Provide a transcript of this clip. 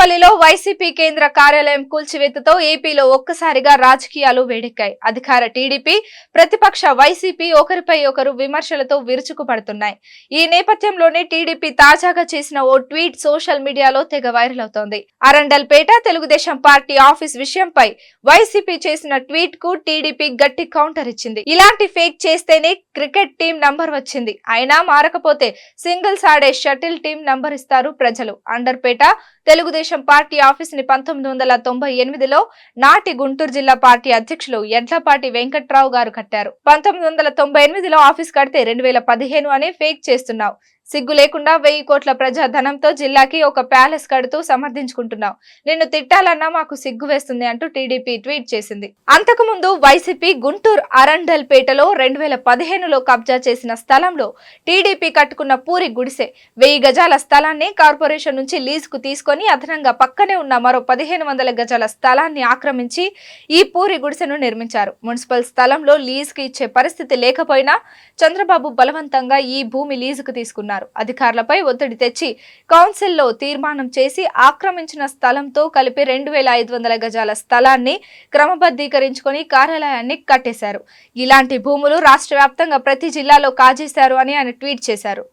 తాడేపల్లిలో వైసీపీ కేంద్ర కార్యాలయం కూల్చివేతతో ఏపీలో ఒక్కసారిగా రాజకీయాలు వేడెక్కాయి. అధికార టీడీపీ, ప్రతిపక్ష వైసీపీ ఒకరిపై ఒకరు విమర్శలతో విరుచుకుపడుతున్నాయి. ఈ నేపథ్యంలోనే టీడీపీ తాజాగా చేసిన ఓ ట్వీట్ సోషల్ మీడియాలో తెగ వైరల్ అవుతోంది. అరండల్పేట తెలుగుదేశం పార్టీ ఆఫీస్ విషయంపై వైసీపీ చేసిన ట్వీట్ కు టీడీపీ గట్టి కౌంటర్ ఇచ్చింది. ఇలాంటి ఫేక్ చేస్తేనే క్రికెట్ టీం నంబర్ వచ్చింది, అయినా మారకపోతే సింగిల్స్ ఆడే షటిల్ టీం నంబర్ ఇస్తారు ప్రజలు. అండర్పేట తెలుగుదేశం పార్టీ ఆఫీస్ ని 1998లో నాటి గుంటూరు జిల్లా పార్టీ అధ్యక్షులు యడ్లపాటి వెంకట్రావు గారు కట్టారు. 1998లో ఆఫీస్ కడితే 2015 అని ఫేక్ చేస్తున్నావు. సిగ్గు లేకుండా 1000 కోట్ల ప్రజా ధనంతో జిల్లాకి ఒక ప్యాలెస్ కడుతూ సమర్థించుకుంటున్నావు. నిన్ను తిట్టాలన్నా మాకు సిగ్గు వేస్తుంది అంటూ టీడీపీ ట్వీట్ చేసింది. అంతకుముందు వైసీపీ గుంటూరు అరండల్పేటలో 2015లో కబ్జా చేసిన స్థలంలో టీడీపీ కట్టుకున్న పూరి గుడిసె 1000 గజాల స్థలాన్ని కార్పొరేషన్ నుంచి లీజుకు తీసుకొని అదనంగా పక్కనే ఉన్న మరో 1500 గజాల స్థలాన్ని ఆక్రమించి ఈ పూరి గుడిసెను నిర్మించారు. మున్సిపల్ స్థలంలో లీజుకు ఇచ్చే పరిస్థితి లేకపోయినా చంద్రబాబు బలవంతంగా ఈ భూమి లీజుకు తీసుకున్నారు. అధికారులపై ఒత్తిడి తెచ్చి కౌన్సిల్లో తీర్మానం చేసి ఆక్రమించిన స్థలంతో కలిపి 2500 గజాల స్థలాన్ని క్రమబద్ధీకరించుకొని కార్యాలయాన్ని కట్టేశారు. ఇలాంటి భూములు రాష్ట్ర వ్యాప్తంగా ప్రతి జిల్లాలో కాజేశారు అని ఆయన ట్వీట్ చేశారు.